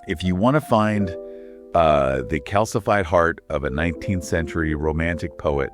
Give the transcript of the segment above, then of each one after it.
If you want to find the calcified heart of a 19th century romantic poet,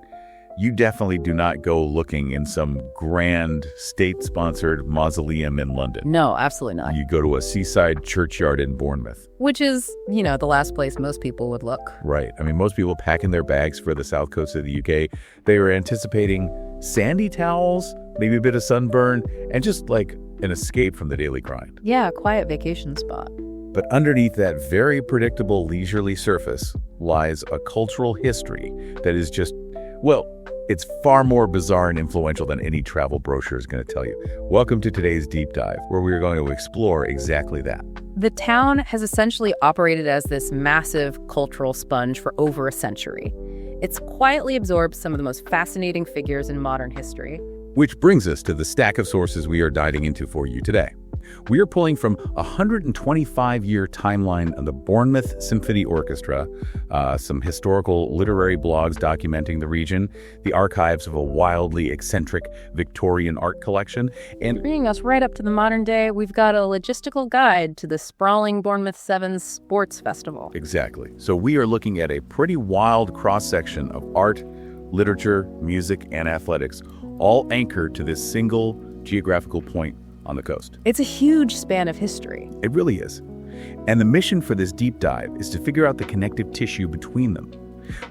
you definitely do not go looking in some grand state-sponsored mausoleum in London. No, absolutely not. You go to a seaside churchyard in Bournemouth. Which is, the last place most people would look. Right. I mean, most people packing their bags for the south coast of the UK, they were anticipating sandy towels, maybe a bit of sunburn, and just like an escape from the daily grind. Yeah, a quiet vacation spot. But underneath that very predictable leisurely surface lies a cultural history that is just, well, it's far more bizarre and influential than any travel brochure is going to tell you. Welcome to today's deep dive, where we are going to explore exactly that. The town has essentially operated as this massive cultural sponge for over a century. It's quietly absorbed some of the most fascinating figures in modern history. Which brings us to the stack of sources we are diving into for you today. We are pulling from a 125-year timeline of the Bournemouth Symphony Orchestra, some historical literary blogs documenting the region, the archives of a wildly eccentric Victorian art collection, and bringing us right up to the modern day, we've got a logistical guide to the sprawling Bournemouth Sevens Sports Festival. Exactly. So we are looking at a pretty wild cross-section of art, literature, music, and athletics, all anchored to this single geographical point on the coast. It's a huge span of history. It really is. And the mission for this deep dive is to figure out the connective tissue between them.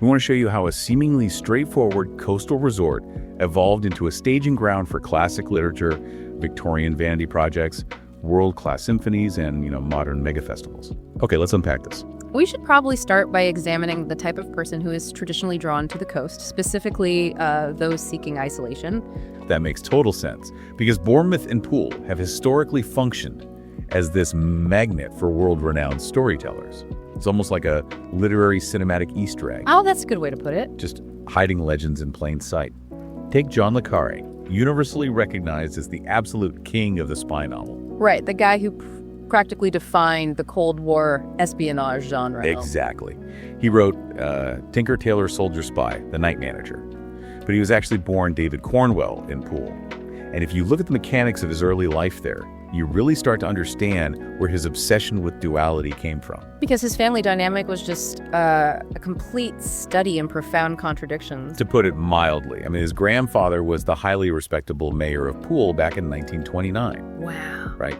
We want to show you how a seemingly straightforward coastal resort evolved into a staging ground for classic literature, Victorian vanity projects, world-class symphonies, and, modern mega festivals. Okay, let's unpack this. We should probably start by examining the type of person who is traditionally drawn to the coast, specifically those seeking isolation. That makes total sense, because Bournemouth and Poole have historically functioned as this magnet for world-renowned storytellers. It's almost like a literary cinematic Easter egg. Oh, that's a good way to put it. Just hiding legends in plain sight. Take John le Carre, universally recognized as the absolute king of the spy novel. Right, the guy who practically defined the Cold War espionage genre. Exactly. He wrote Tinker, Tailor, Soldier, Spy, The Night Manager. But he was actually born David Cornwell in Poole. And if you look at the mechanics of his early life there, you really start to understand where his obsession with duality came from. Because his family dynamic was just a complete study in profound contradictions. To put it mildly, I mean, his grandfather was the highly respectable mayor of Poole back in 1929. Wow. Right?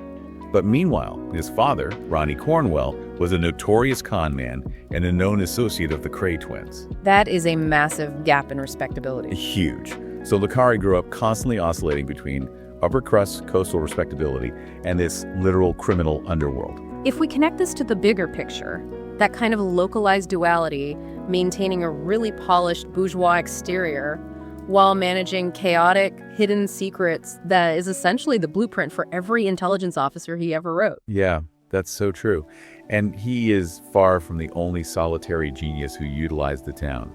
But meanwhile, his father, Ronnie Cornwell, was a notorious con man and a known associate of the Cray twins. That is a massive gap in respectability. Huge. So le Carre grew up constantly oscillating between upper crust coastal respectability and this literal criminal underworld. If we connect this to the bigger picture, that kind of localized duality, maintaining a really polished bourgeois exterior while managing chaotic, hidden secrets, that is essentially the blueprint for every intelligence officer he ever wrote. Yeah, that's so true. And he is far from the only solitary genius who utilized the town.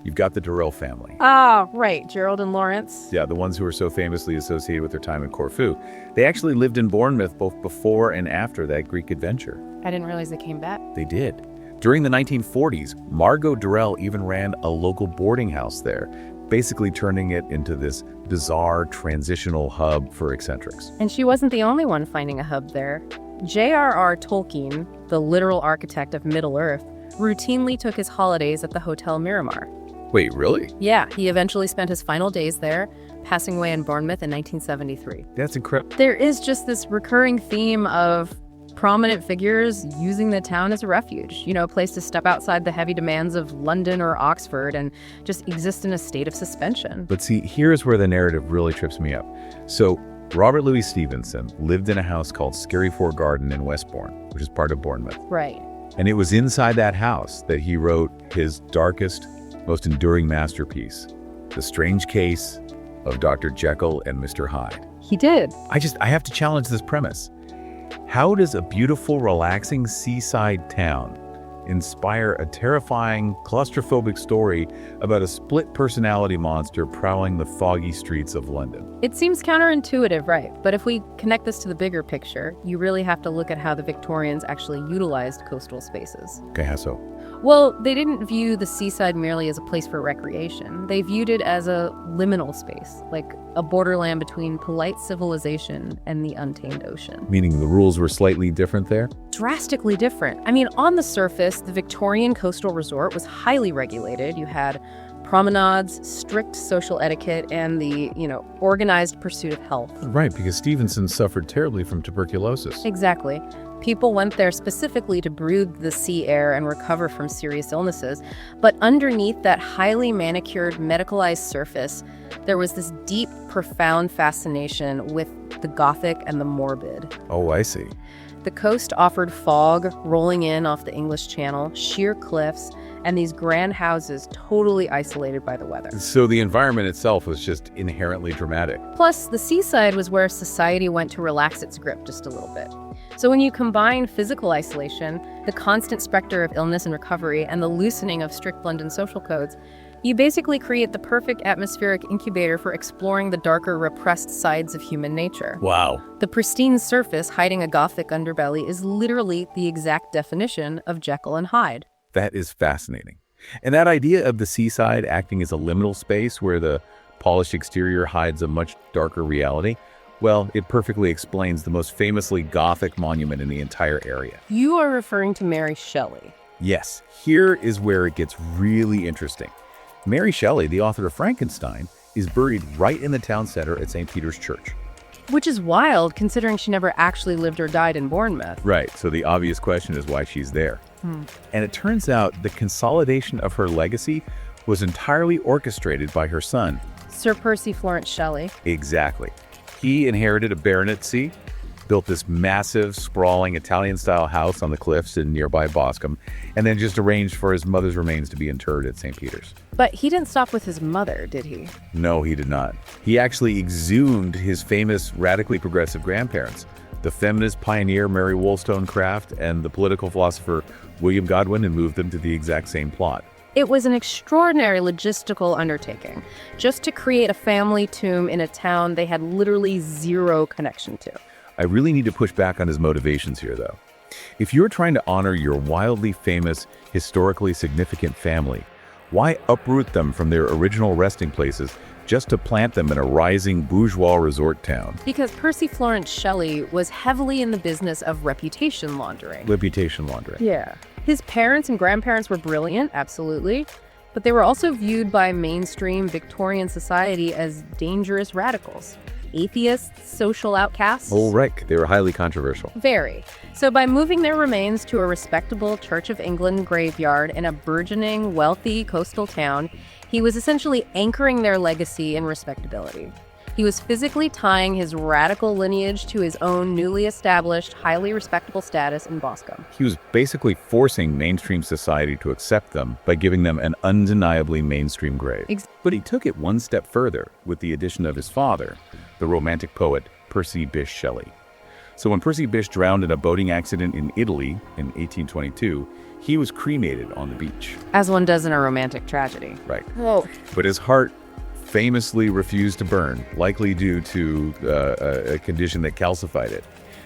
You've got the Durrell family. Ah, right, Gerald and Lawrence. Yeah, the ones who are so famously associated with their time in Corfu. They actually lived in Bournemouth both before and after that Greek adventure. I didn't realize they came back. They did. During the 1940s, Margot Durrell even ran a local boarding house there, basically turning it into this bizarre transitional hub for eccentrics. And she wasn't the only one finding a hub there. J.R.R. Tolkien, the literal architect of Middle-earth, routinely took his holidays at the Hotel Miramar. Wait, really? Yeah, he eventually spent his final days there, passing away in Bournemouth in 1973. That's incredible. There is just this recurring theme of prominent figures using the town as a refuge, a place to step outside the heavy demands of London or Oxford and just exist in a state of suspension. But see, here's where the narrative really trips me up. So Robert Louis Stevenson lived in a house called Skerryford Garden in Westbourne, which is part of Bournemouth. Right. And it was inside that house that he wrote his darkest, most enduring masterpiece, The Strange Case of Dr. Jekyll and Mr. Hyde. He did. I have to challenge this premise. How does a beautiful, relaxing seaside town inspire a terrifying, claustrophobic story about a split personality monster prowling the foggy streets of London. It seems counterintuitive, right? But if we connect this to the bigger picture, you really have to look at how the Victorians actually utilized coastal spaces. Okay, how so? Well, they didn't view the seaside merely as a place for recreation. They viewed it as a liminal space, like a borderland between polite civilization and the untamed ocean. Meaning the rules were slightly different there? Drastically different. I mean, on the surface, the Victorian coastal resort was highly regulated. You had promenades, strict social etiquette, and the, organized pursuit of health. Right, because Stevenson suffered terribly from tuberculosis. Exactly. People went there specifically to breathe the sea air and recover from serious illnesses. But underneath that highly manicured, medicalized surface, there was this deep, profound fascination with the Gothic and the morbid. Oh, I see. The coast offered fog rolling in off the English Channel, sheer cliffs, and these grand houses totally isolated by the weather. So the environment itself was just inherently dramatic. Plus, the seaside was where society went to relax its grip just a little bit. So when you combine physical isolation, the constant specter of illness and recovery, and the loosening of strict London social codes, you basically create the perfect atmospheric incubator for exploring the darker, repressed sides of human nature. Wow. The pristine surface hiding a Gothic underbelly is literally the exact definition of Jekyll and Hyde. That is fascinating. And that idea of the seaside acting as a liminal space where the polished exterior hides a much darker reality, well, it perfectly explains the most famously Gothic monument in the entire area. You are referring to Mary Shelley. Yes, here is where it gets really interesting. Mary Shelley, the author of Frankenstein, is buried right in the town center at St. Peter's Church. Which is wild, considering she never actually lived or died in Bournemouth. Right, so the obvious question is why she's there. And it turns out the consolidation of her legacy was entirely orchestrated by her son. Sir Percy Florence Shelley. Exactly. He inherited a baronetcy, built this massive, sprawling Italian-style house on the cliffs in nearby Boscombe, and then just arranged for his mother's remains to be interred at St. Peter's. But he didn't stop with his mother, did he? No, he did not. He actually exhumed his famous radically progressive grandparents, the feminist pioneer Mary Wollstonecraft and the political philosopher William Godwin, and moved them to the exact same plot. It was an extraordinary logistical undertaking, just to create a family tomb in a town they had literally zero connection to. I really need to push back on his motivations here, though. If you're trying to honor your wildly famous, historically significant family, why uproot them from their original resting places just to plant them in a rising bourgeois resort town? Because Percy Florence Shelley was heavily in the business of reputation laundering. Reputation laundering. Yeah. His parents and grandparents were brilliant, absolutely, but they were also viewed by mainstream Victorian society as dangerous radicals. Atheists, social outcasts. Oh, right. They were highly controversial. Very. So by moving their remains to a respectable Church of England graveyard in a burgeoning, wealthy coastal town, he was essentially anchoring their legacy and respectability. He was physically tying his radical lineage to his own newly established, highly respectable status in Boscombe. He was basically forcing mainstream society to accept them by giving them an undeniably mainstream grave. But he took it one step further with the addition of his father, the romantic poet Percy Bysshe Shelley. So when Percy Bysshe drowned in a boating accident in Italy in 1822, he was cremated on the beach. As one does in a romantic tragedy. Right. Whoa. But his heart famously refused to burn, likely due to a condition that calcified it.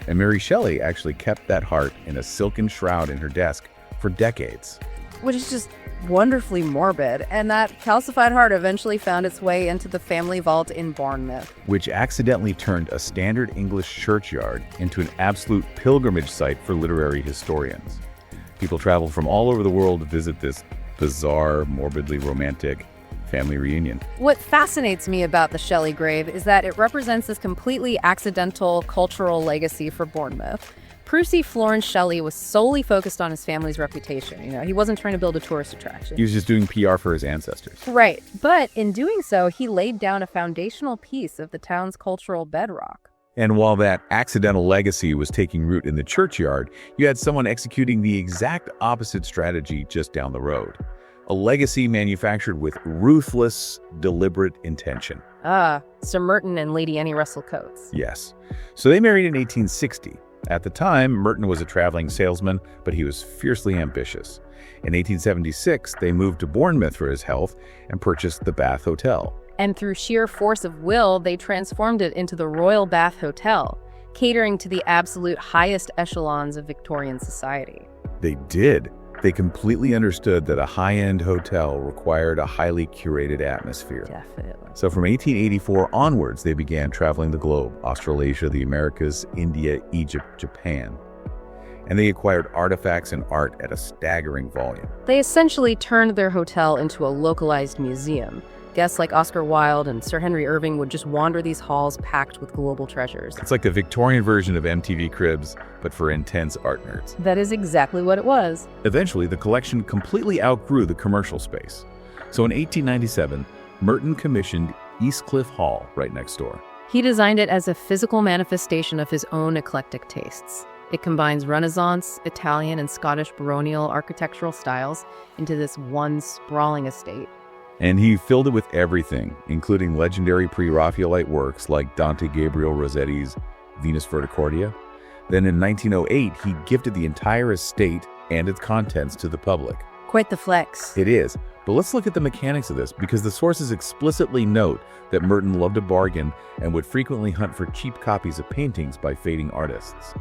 And Mary Shelley actually kept that heart in a silken shroud in her desk for decades. Which is just wonderfully morbid. And that calcified heart eventually found its way into the family vault in Bournemouth. Which accidentally turned a standard English churchyard into an absolute pilgrimage site for literary historians. People travel from all over the world to visit this bizarre, morbidly romantic family reunion. What fascinates me about the Shelley grave is that it represents this completely accidental cultural legacy for Bournemouth. Percy Florence Shelley was solely focused on his family's reputation. He wasn't trying to build a tourist attraction. He was just doing PR for his ancestors. Right. But in doing so, he laid down a foundational piece of the town's cultural bedrock. And while that accidental legacy was taking root in the churchyard, you had someone executing the exact opposite strategy just down the road. A legacy manufactured with ruthless, deliberate intention. Sir Merton and Lady Annie Russell Coates. Yes. So they married in 1860. At the time, Merton was a traveling salesman, but he was fiercely ambitious. In 1876, they moved to Bournemouth for his health and purchased the Bath Hotel. And through sheer force of will, they transformed it into the Royal Bath Hotel, catering to the absolute highest echelons of Victorian society. They did. They completely understood that a high-end hotel required a highly curated atmosphere. Definitely. So from 1884 onwards, they began traveling the globe: Australasia, the Americas, India, Egypt, Japan. And they acquired artifacts and art at a staggering volume. They essentially turned their hotel into a localized museum. Guests like Oscar Wilde and Sir Henry Irving would just wander these halls packed with global treasures. It's like the Victorian version of MTV Cribs, but for intense art nerds. That is exactly what it was. Eventually, the collection completely outgrew the commercial space. So in 1897, Merton commissioned Eastcliff Hall right next door. He designed it as a physical manifestation of his own eclectic tastes. It combines Renaissance, Italian, and Scottish baronial architectural styles into this one sprawling estate. And he filled it with everything, including legendary pre-Raphaelite works like Dante Gabriel Rossetti's Venus Verticordia. Then in 1908, he gifted the entire estate and its contents to the public. Quite the flex. It is. But let's look at the mechanics of this, because the sources explicitly note that Merton loved a bargain and would frequently hunt for cheap copies of paintings by fading artists.